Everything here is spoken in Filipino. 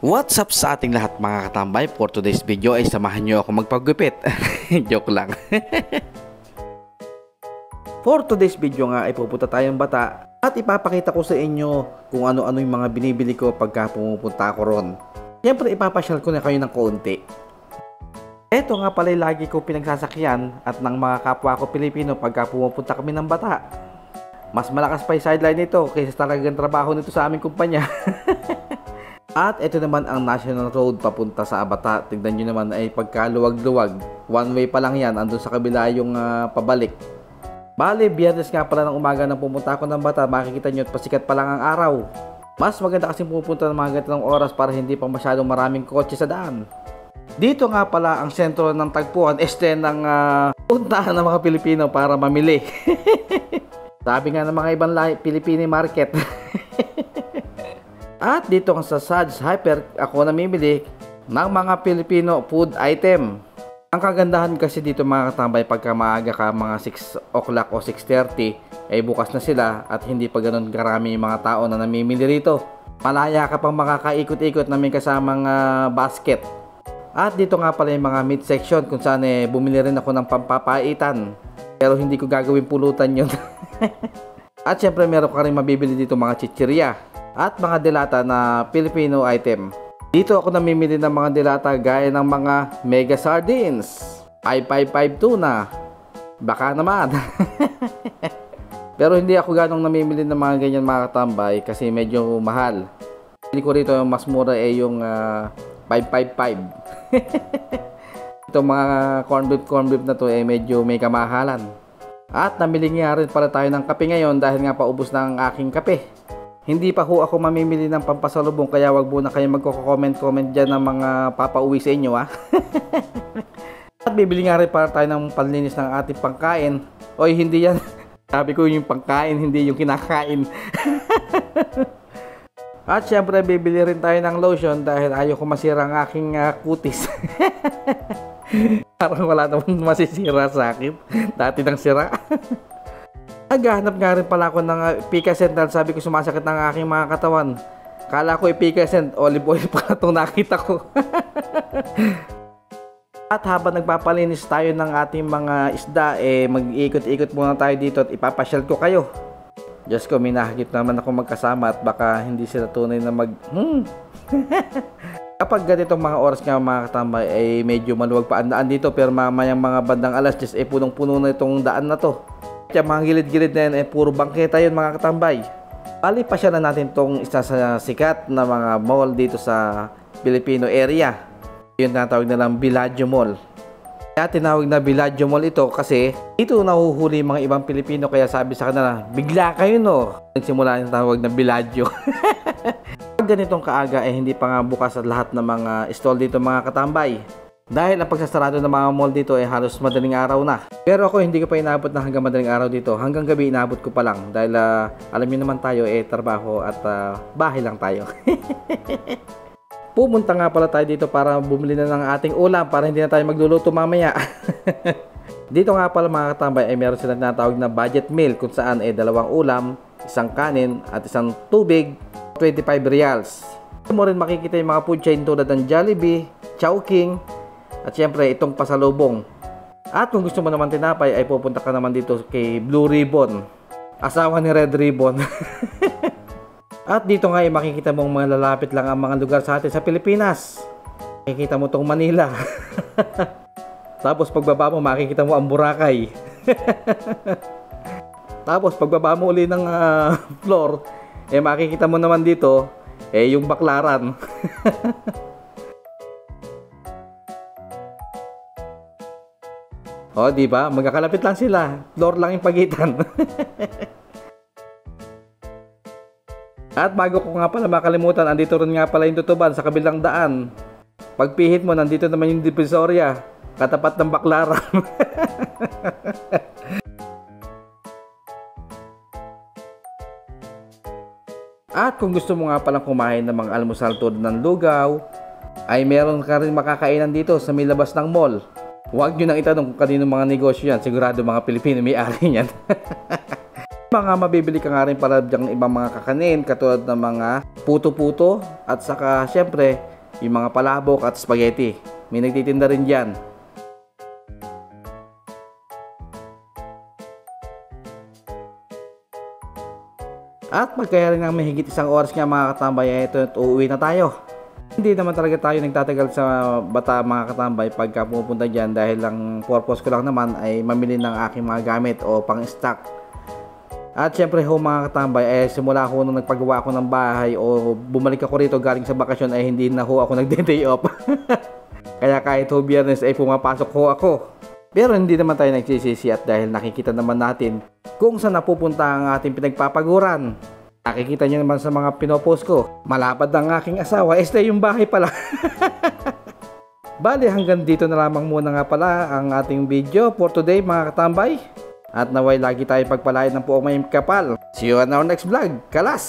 What's up sa ating lahat mga katambay? For today's video ay samahan nyo ako magpagupit. Joke lang. For today's video nga ay pupunta tayong Bata at ipapakita ko sa inyo kung ano-ano yung mga binibili ko pagka pumupunta ako ron. Siyempre ipapasyal ko na kayo ng konti. Ito nga pala lagi ko pinagsasakyan at ng mga kapwa ko Pilipino pagka pumupunta kami ng Bata. Mas malakas pa yung sideline nito kaysa talagang trabaho nito sa aming kumpanya. At ito naman ang National Road papunta sa Bata. Tignan nyo naman ay pagkaluwag-luwag. One way pa lang yan. Andun sa kabila yung pabalik. Bale, Biyernes nga pala ng umaga nang pumunta ako ng Bata. Makikita nyo at pasikat pa lang ang araw. Mas maganda kasi pupunta ng mga ganitong oras para hindi pa masyadong maraming kotse sa daan. Dito nga pala ang sentro ng tagpuan. Este ng puntahan ng mga Pilipino para mamili. Sabi nga ng mga ibang Pilipini market. At dito nga sa Saj Hyper, ako namimili ng mga Filipino food item. Ang kagandahan kasi dito mga katambay, pagka maaga ka mga 6 o'clock o 6:30, ay bukas na sila at hindi pa ganun karami yung mga tao na namimili rito. Malaya ka pang makakaikot-ikot na may kasamang basket. At dito nga pala yung mga meat section kung saan bumili rin ako ng pampapaitan. Pero hindi ko gagawin pulutan yun. At syempre meron ka rin mabibili dito mga chichirya at mga delata na Filipino item. Dito ako namimili ng mga delata gaya ng mga mega sardines, 555 tuna, baka naman. Pero hindi ako ganong namimili ng mga ganyan mga katambay kasi medyo mahal. Hindi ko rito yung mas mura yung 555. Itong mga corn beef na to medyo may kamahalan. At namili nga rin pala tayo ng kape ngayon dahil nga paubos na ang aking kape. Hindi pa ho ako mamimili ng pampasalubong kaya wag muna kayo magko-comment dyan ng mga papauwi sa inyo ha. At bibili nga rin para tayo ng panlinis ng ating pangkain. Oy, hindi yan. Sabi ko yung pangkain, hindi yung kinakain. At syempre bibili rin tayo ng lotion dahil ayoko masira ang aking kutis. Parang wala naman masisira sa akin. Dati nang sira. Naghahanap nga rin pala ako ng Picascent dahil sabi ko sumasakit ng aking mga katawan. Kala ko Picascent, olive oil pala itong nakita ko. At habang nagpapalinis tayo ng ating mga isda, mag-iikot-ikot muna tayo dito at ipapasyal ko kayo. Diyos ko, minahagip naman ako magkasama at baka hindi sila tunay na Kapag ganitong mga oras nga mga katambay ay medyo maluwag pa ang daan dito, pero mamayang mga bandang alas 10 punong-puno na itong daan na to. Kaya mga gilid-gilid na yan puro bangketa yun mga katambay. Bali pa siya na natin tong isa sa sikat na mga mall dito sa Filipino area. Yung tinatawag nilang Bellagio Mall. Kaya tinawag na Bellagio Mall ito kasi dito nahuhuli mga ibang Pilipino, kaya sabi sa kanila, bigla kayo no. Nagsimula yung tawag na Bellagio. Pag ganitong kaaga hindi pa nga bukas at lahat ng mga stall dito mga katambay. Dahil ang pagsasarado ng mga mall dito halos madaling araw na. Pero ako hindi ko pa inabot na hanggang madaling araw dito. Hanggang gabi inabot ko pa lang. Dahil alam niyo naman tayo trabaho at bahay lang tayo. Pumunta nga pala tayo dito para bumili na ng ating ulam para hindi na tayo magluluto mamaya. Dito nga pala mga katambay meron silang tinatawag na budget meal kung saan 2 ulam, 1 kanin at 1 tubig, 25 reals. Mo rin makikita yung mga food chain tulad ng Jollibee, Chowking, at syempre itong pasalubong. At kung gusto mo naman tinapay ay pupunta ka naman dito kay Blue Ribbon, asawa ni Red Ribbon. At dito nga makikita mong mga lalapit lang ang mga lugar sa atin sa Pilipinas. Makikita mo tong Manila. Tapos pagbaba mo makikita mo ang Boracay. Tapos pagbaba mo uli ng floor makikita mo naman dito yung Baclaran. O, di ba? Magkakalapit lang sila. Floor lang yung pagitan. At bago ko nga pala makalimutan, andito rin nga pala yung Tutuban sa kabilang daan. Pagpihit mo, nandito naman yung Divisoria, katapat ng Baclaran. At kung gusto mo nga palang kumain ng mga almusal tulad ng lugaw, ay meron ka rin makakainan dito sa may labas ng mall. Huwag nyo nang itanong kung kanino mga negosyo yan. Sigurado mga Pilipino may-ari yan. Mga mabibili ka nga rin pala dyan ibang mga kakanin katulad ng mga puto-puto at saka syempre yung mga palabok at spaghetti. May nagtitinda rin dyan. At pagkaya rin ng mahigit isang oras nga mga katambay, ito at uuwi na tayo. Hindi naman talaga tayo nagtatagal sa Bata mga katambay pagka pumupunta dyan, dahil lang purpose ko lang naman ay mamili ng aking mga gamit o pang stock. At syempre ho mga katambay, simula ho nung nagpagawa ako ng bahay o bumalik ako rito galing sa bakasyon, ay hindi na ho ako nagde-day off. Kaya kahit ho Biyernes ay pumapasok ho ako. Pero hindi naman tayo nagsisisi, at dahil nakikita naman natin kung saan napupunta ang ating pinagpapaguran. Nakikita niyo naman sa mga pinopost ko, malapad ng aking asawa, yung bahay pala. Bali, hanggang dito na lamang muna nga pala ang ating video for today mga katambay. At naway lagi tayo pagpalain ng puong may kapal. See you on our next vlog. Kalas!